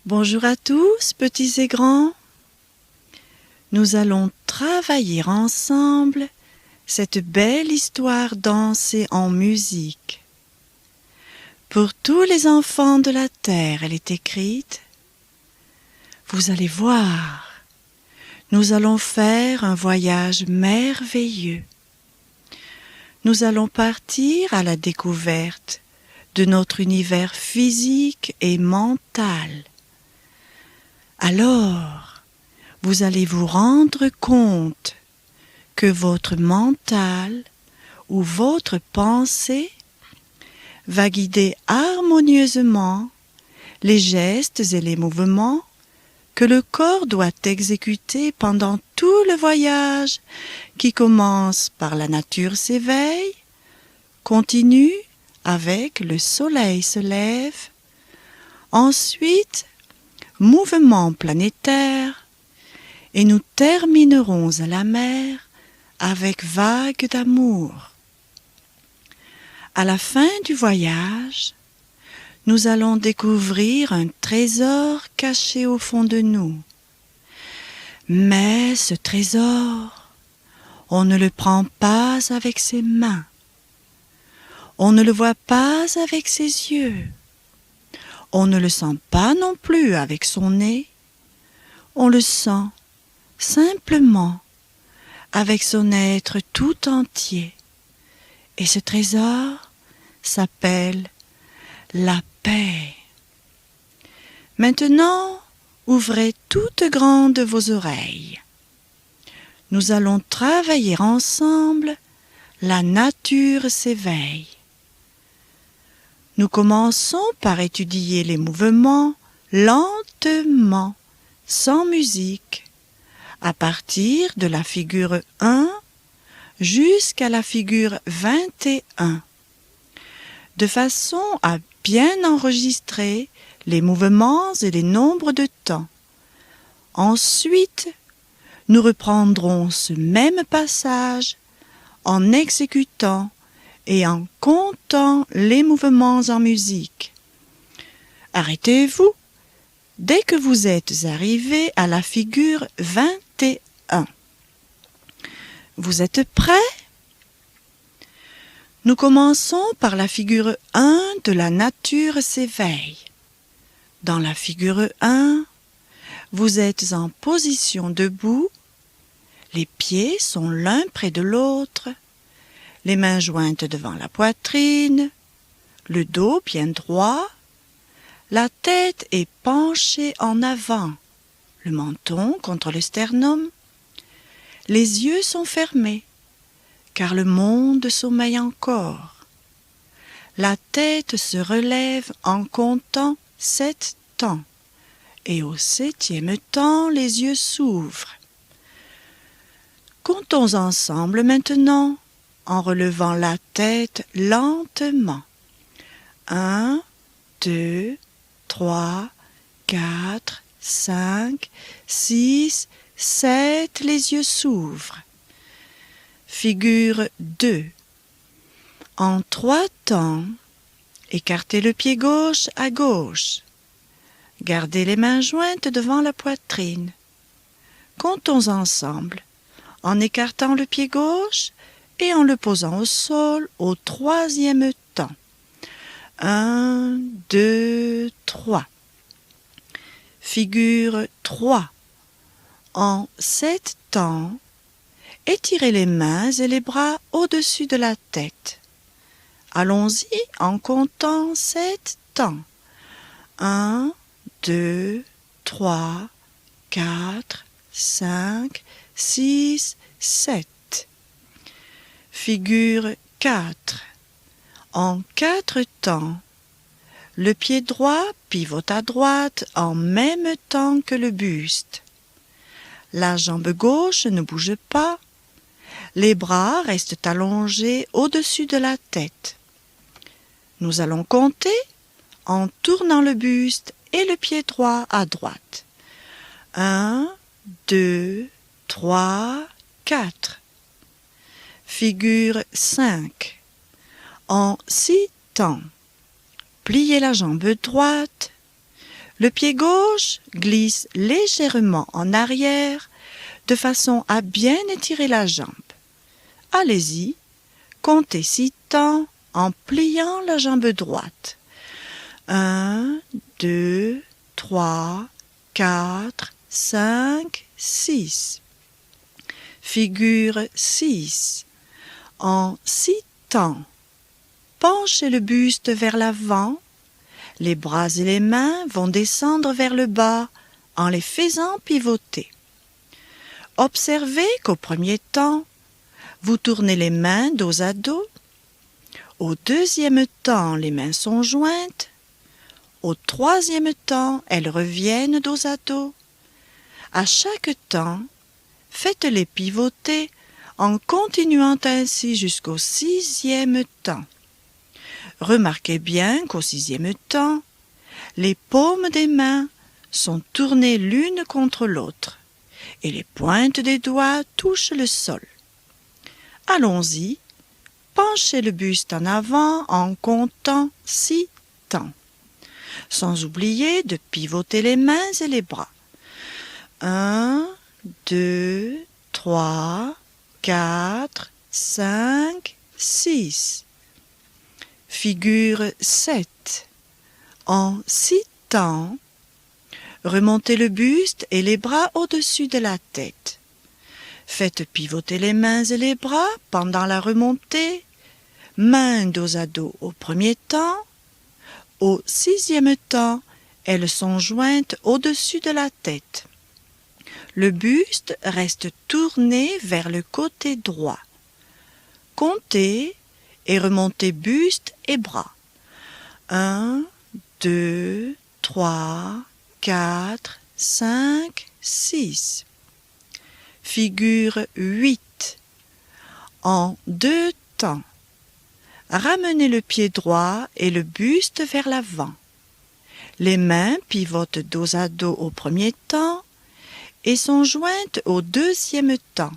Bonjour à tous, petits et grands. Nous allons travailler ensemble cette belle histoire dansée en musique. Pour tous les enfants de la terre, elle est écrite. Vous allez voir, nous allons faire un voyage merveilleux. Nous allons partir à la découverte de notre univers physique et mental. Alors, vous allez vous rendre compte que votre mental ou votre pensée va guider harmonieusement les gestes et les mouvements que le corps doit exécuter pendant tout le voyage qui commence par la nature s'éveille, continue avec le soleil se lève, ensuite mouvement planétaire, et nous terminerons à la mer avec vagues d'amour. À la fin du voyage, nous allons découvrir un trésor caché au fond de nous. Mais ce trésor, on ne le prend pas avec ses mains. On ne le voit pas avec ses yeux. On ne le sent pas non plus avec son nez. On le sent simplement avec son être tout entier. Et ce trésor s'appelle la paix. Maintenant, ouvrez toutes grandes vos oreilles. Nous allons travailler ensemble. La nature s'éveille. Nous commençons par étudier les mouvements lentement, sans musique, à partir de la figure 1 jusqu'à la figure 21, de façon à bien enregistrer les mouvements et les nombres de temps. Ensuite, nous reprendrons ce même passage en exécutant et en comptant les mouvements en musique. Arrêtez-vous dès que vous êtes arrivé à la figure 21. Vous êtes prêts? Nous commençons par la figure 1 de la nature s'éveille. Dans la figure 1, vous êtes en position debout, les pieds sont l'un près de l'autre, les mains jointes devant la poitrine, le dos bien droit, la tête est penchée en avant, le menton contre le sternum. Les yeux sont fermés, car le monde sommeille encore. La tête se relève en comptant 7 temps, et au 7e temps, les yeux s'ouvrent. Comptons ensemble maintenant, en relevant la tête lentement. 1, 2, 3, 4, 5, 6, 7, les yeux s'ouvrent. Figure 2. En 3 temps, écartez le pied gauche à gauche. Gardez les mains jointes devant la poitrine. Comptons ensemble, en écartant le pied gauche et en le posant au sol au 3e temps. 1, 2, 3. Figure 3. En 7 temps, étirez les mains et les bras au-dessus de la tête. Allons-y en comptant 7 temps. 1, 2, 3, 4, 5, 6, 7. Figure 4. En 4 temps, le pied droit pivote à droite en même temps que le buste. La jambe gauche ne bouge pas. Les bras restent allongés au-dessus de la tête. Nous allons compter en tournant le buste et le pied droit à droite. 1, 2, 3, 4. Figure 5. En 6 temps, pliez la jambe droite, Le pied gauche glisse légèrement en arrière de façon à bien étirer la jambe. Allez-y, comptez 6 temps en pliant la jambe droite. 1, 2, 3, 4, 5, 6. Figure 6. En 6 temps, penchez le buste vers l'avant. Les bras et les mains vont descendre vers le bas en les faisant pivoter. Observez qu'au premier temps, vous tournez les mains dos à dos. Au deuxième temps, les mains sont jointes. Au troisième temps, elles reviennent dos à dos. À chaque temps, faites-les pivoter en continuant ainsi jusqu'au 6e temps. Remarquez bien qu'au 6e temps, les paumes des mains sont tournées l'une contre l'autre et les pointes des doigts touchent le sol. Allons-y, penchez le buste en avant en comptant 6 temps, sans oublier de pivoter les mains et les bras. 1, 2, 3, 4, 5, 6. Figure 7. En 6 temps, remontez le buste et les bras au-dessus de la tête. Faites pivoter les mains et les bras pendant la remontée. Mains dos à dos au premier temps. Au 6e temps, elles sont jointes au-dessus de la tête. Le buste reste tourné vers le côté droit. Comptez et remontez buste et bras. 1, 2, 3, 4, 5, 6. Figure 8. En 2 temps, ramenez le pied droit et le buste vers l'avant. Les mains pivotent dos à dos au premier temps et sont jointes au 2e temps.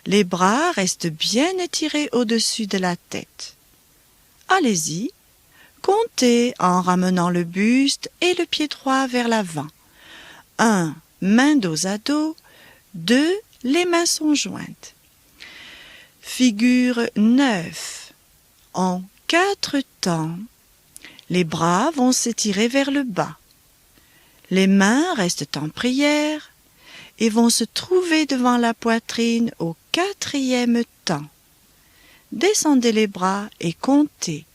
Les bras restent bien étirés au-dessus de la tête. Allez-y, comptez en ramenant le buste et le pied droit vers l'avant. 1, main dos à dos. 2, les mains sont jointes. Figure 9. En 4 temps, les bras vont s'étirer vers le bas. Les mains restent en prière et vont se trouver devant la poitrine au 4e temps. Descendez les bras et comptez.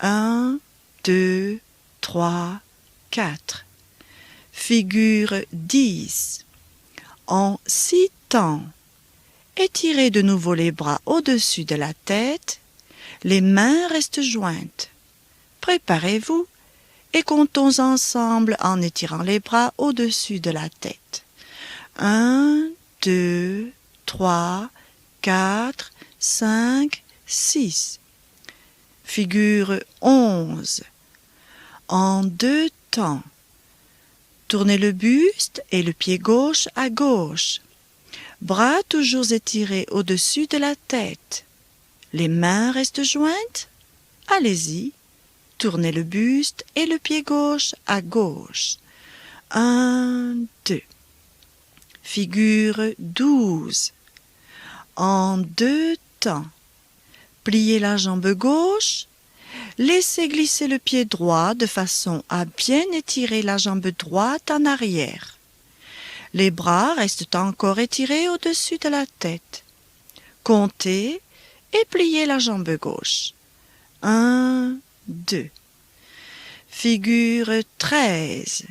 1, 2, 3, 4. Figure 10. En 6 temps, étirez de nouveau les bras au-dessus de la tête. Les mains restent jointes. Préparez-vous et comptons ensemble en étirant les bras au-dessus de la tête. 1, 2, 3, 4, 5, 6. Figure 11. En 2 temps, tournez le buste et le pied gauche à gauche. Bras toujours étirés au-dessus de la tête. Les mains restent jointes. Allez-y, tournez le buste et le pied gauche à gauche. 1, 2. Figure 12. En 2 temps, pliez la jambe gauche, laissez glisser le pied droit de façon à bien étirer la jambe droite en arrière. Les bras restent encore étirés au-dessus de la tête. Comptez et pliez la jambe gauche. 1, 2. Figure 13.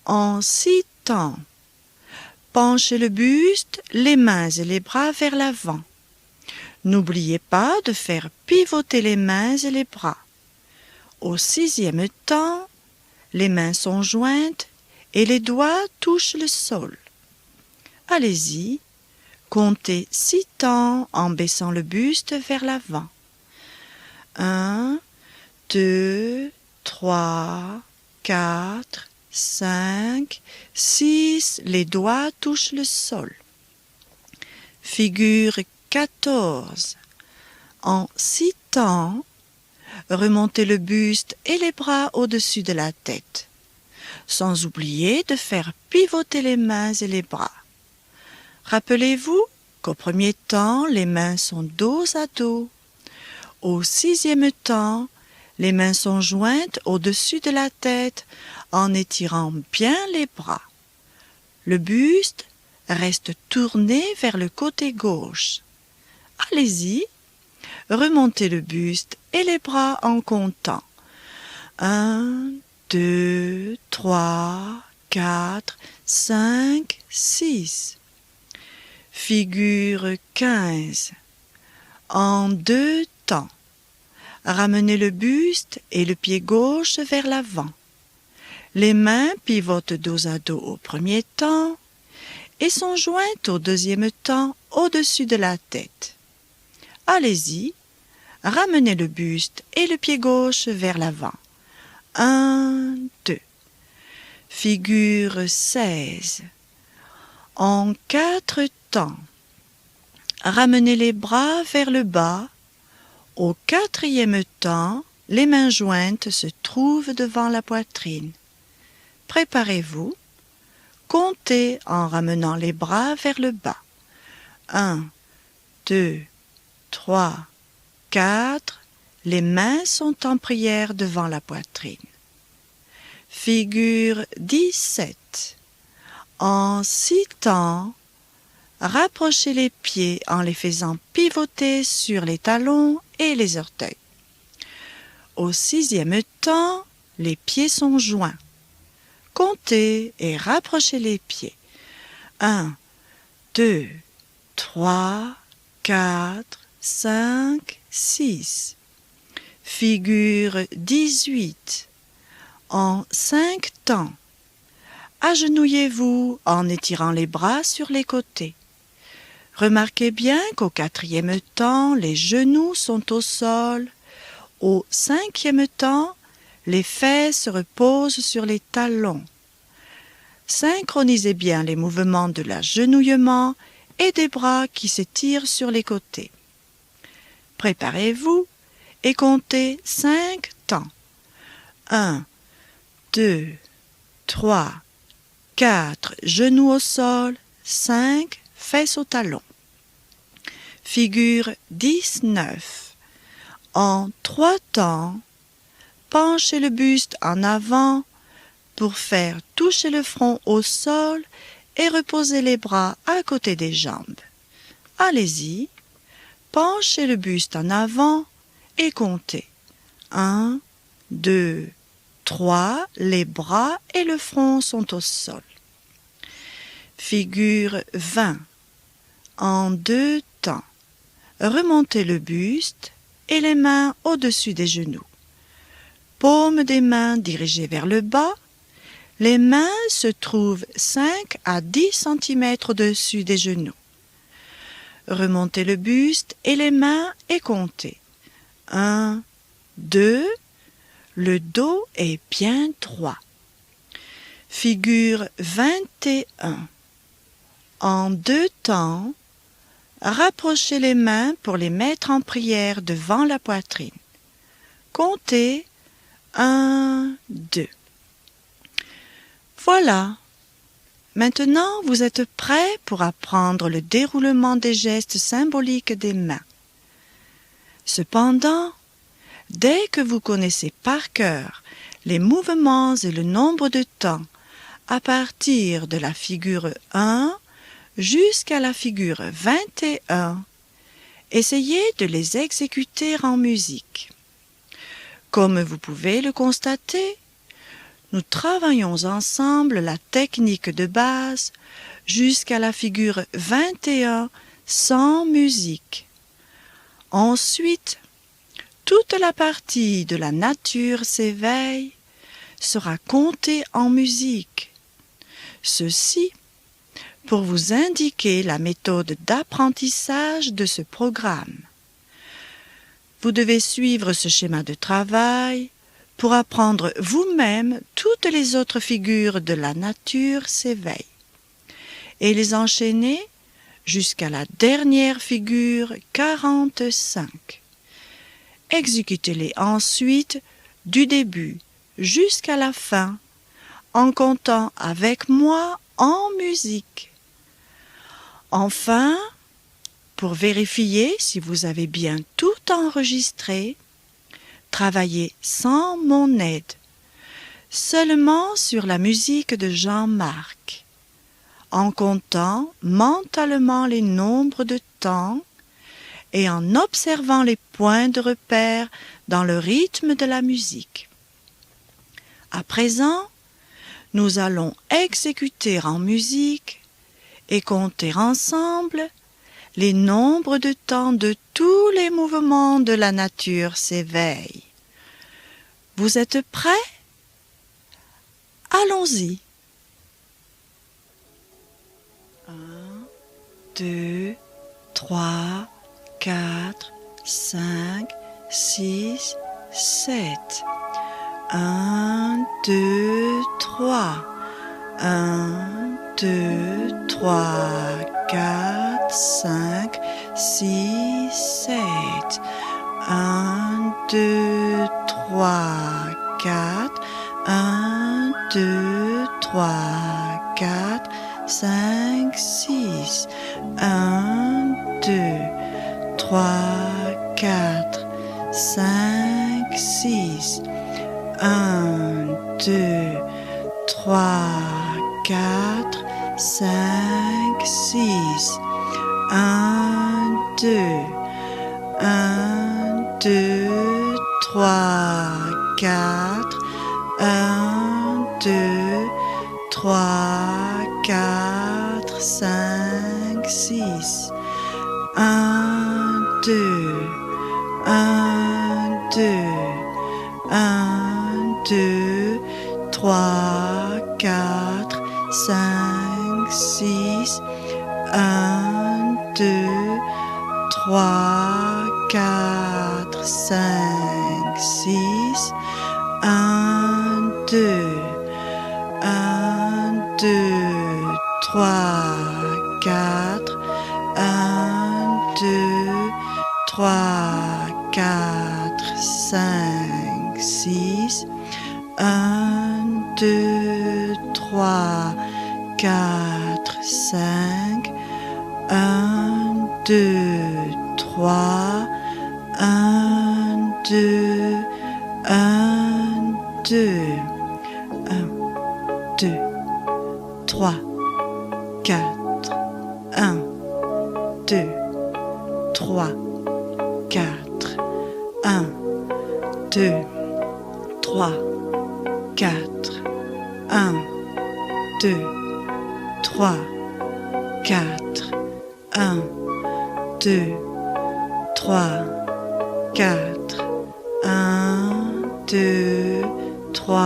En 6 temps, penchez le buste, les mains et les bras vers l'avant. N'oubliez pas de faire pivoter les mains et les bras. Au 6e temps, les mains sont jointes et les doigts touchent le sol. Allez-y, comptez 6 temps en baissant le buste vers l'avant. 1, 2, 3, 4, 5, 6, les doigts touchent le sol. Figure 14. En 6 temps, remontez le buste et les bras au-dessus de la tête. sans oublier de faire pivoter les mains et les bras. Rappelez-vous qu'au premier temps, les mains sont dos à dos. Au sixième temps, les mains sont jointes au-dessus de la tête en étirant bien les bras. Le buste reste tourné vers le côté gauche. Allez-y, remontez le buste et les bras en comptant. 1, 2, 3, 4, 5, 6. Figure 15. En 2 temps. Ramenez le buste et le pied gauche vers l'avant. Les mains pivotent dos à dos au premier temps et sont jointes au deuxième temps au-dessus de la tête. Allez-y, ramenez le buste et le pied gauche vers l'avant. 1, 2. Figure 16. En 4 temps. Ramenez les bras vers le bas. Au quatrième temps, les mains jointes se trouvent devant la poitrine. Préparez-vous. Comptez en ramenant les bras vers le bas. 1, 2, 3, 4. Les mains sont en prière devant la poitrine. Figure 17. En 6 temps, rapprochez les pieds en les faisant pivoter sur les talons et les orteils. Au 6e temps, les pieds sont joints. Comptez et rapprochez les pieds. 1, 2, 3, 4, 5, 6. Figure 18. En 5 temps. Agenouillez-vous en étirant les bras sur les côtés. Remarquez bien qu'au 4e temps, les genoux sont au sol. Au 5e temps, les fesses reposent sur les talons. Synchronisez bien les mouvements de l'agenouillement et des bras qui s'étirent sur les côtés. Préparez-vous et comptez 5 temps. 1, 2, 3, 4, genoux au sol, 5, fesses au talon. Figure 19. En 3 temps, penchez le buste en avant pour faire toucher le front au sol et reposez les bras à côté des jambes. Allez-y, penchez le buste en avant et comptez. 1, 2, 3, les bras et le front sont au sol. Figure 20. En 2 temps, remontez le buste et les mains au-dessus des genoux. Paumes des mains dirigées vers le bas. Les mains se trouvent 5 à 10 cm au-dessus des genoux. Remontez le buste et les mains et comptez. 1, 2, le dos est bien droit. Figure 21. En 2 temps, rapprochez les mains pour les mettre en prière devant la poitrine. Comptez 1, 2. Voilà. Maintenant, vous êtes prêts pour apprendre le déroulement des gestes symboliques des mains. Cependant, dès que vous connaissez par cœur les mouvements et le nombre de temps à partir de la figure 1 jusqu'à la figure 21, essayez de les exécuter en musique. Comme vous pouvez le constater, nous travaillons ensemble la technique de base jusqu'à la figure 21 sans musique. Ensuite, toute la partie de la nature s'éveille sera comptée en musique. Ceci pour vous indiquer la méthode d'apprentissage de ce programme. Vous devez suivre ce schéma de travail pour apprendre vous-même toutes les autres figures de la nature s'éveille et les enchaîner jusqu'à la dernière figure 45. Exécutez-les ensuite du début jusqu'à la fin en comptant avec moi en musique. Enfin, pour vérifier si vous avez bien tout enregistré, travaillez sans mon aide, seulement sur la musique de Jean-Marc, en comptant mentalement les nombres de temps et en observant les points de repère dans le rythme de la musique. À présent, nous allons exécuter en musique et compter ensemble les nombres de temps de tous les mouvements de la nature s'éveillent. Vous êtes prêts? Allons-y. 1, 2, 3, 4, 5, 6, 7. 1, 2, 3. 1, 2, 3, 4, 5, 6, 7. 1, 2, 3, 4. 1, 2, 3, 4, 5, 6. 1, 2, 3, 4, 5, 6. 1, 2, 3, 4, 5, 6. 1, 2, 1, 2, 3, 4. 1, 2, 3, 4, 5, 6. 1, 2, 1, 2, 1, 2, 3, 4, 5, 6. 1, 2, 3, 4, 5, 6. 1, 2, 1, 2, 3, 4. 1, 2, 3, 4, 5, 6. 1, 2, 3, 4, 5. 1, 2, 3. 1, 2, 1, 2. 1, 2, 3, 4. 1, 2, 3, 4. 1, 2, 3, 4. 1, 2, 3, 4. 1, 2, 3, 4. 1, 2, 3,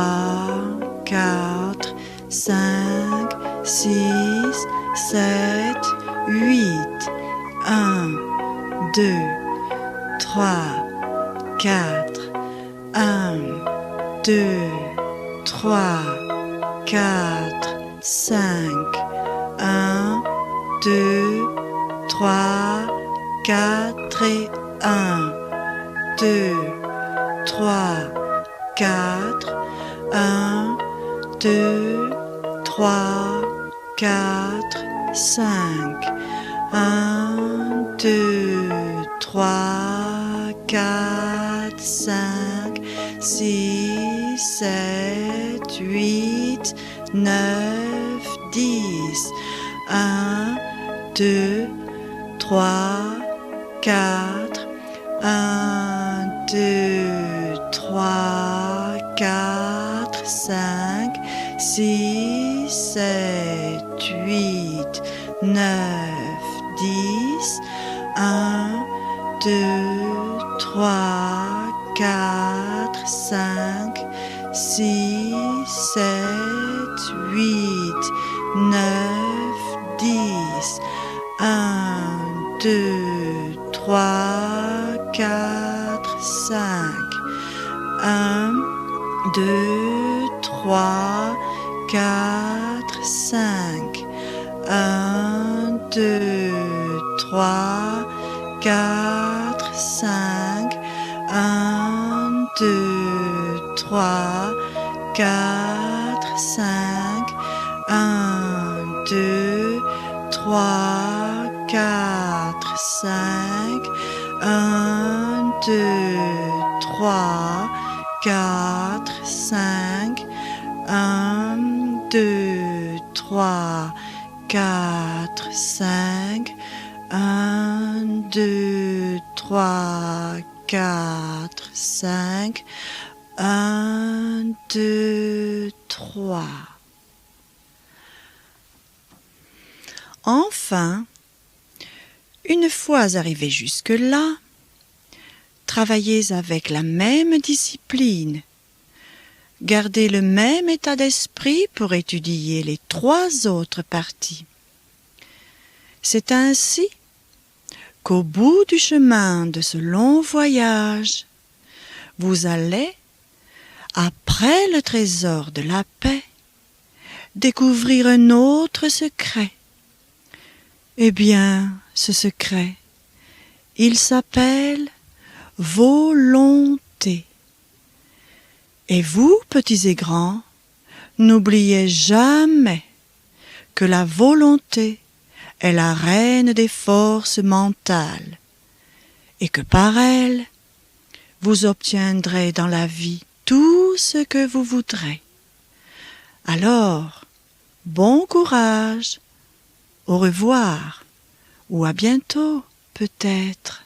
4, 5, 6, 7, 8. 1, 2, 3, 4. 1, 2, 3, 4, 5. 1, 2, 3, 4 et 1, 2, 3, 4. 1, 2, 3, 4, 5. 1, 2, 3, 4, 5, 6, 7, 8, 9, 10. 1, 2, 3, 4. 1, 2, 3, 4, 5, 6, 7, 8, 9, 10. 1, 2, 3, 4, 5, 6, 7, 8, 9, 10. 1, 2, 3, 4, 5. 1, 2, 3, 4, 5. 1, 2, 3, 4, 5. 1, 2, 3, 4, 5. 1, 2, 3, 4, 5. 1, 2, 3, 4, 5. 1, 2, 3, 4, 5. 1, 2, 3, 4, 5. 1, 2, 3. Enfin, une fois arrivé jusque-là, travaillez avec la même discipline. Gardez le même état d'esprit pour étudier les 3 autres parties. C'est ainsi qu'au bout du chemin de ce long voyage, vous allez, après le trésor de la paix, découvrir un autre secret. Eh bien, ce secret, il s'appelle volonté. Et vous, petits et grands, n'oubliez jamais que la volonté est la reine des forces mentales et que par elle, vous obtiendrez dans la vie tout ce que vous voudrez. Alors, bon courage, au revoir ou à bientôt peut-être.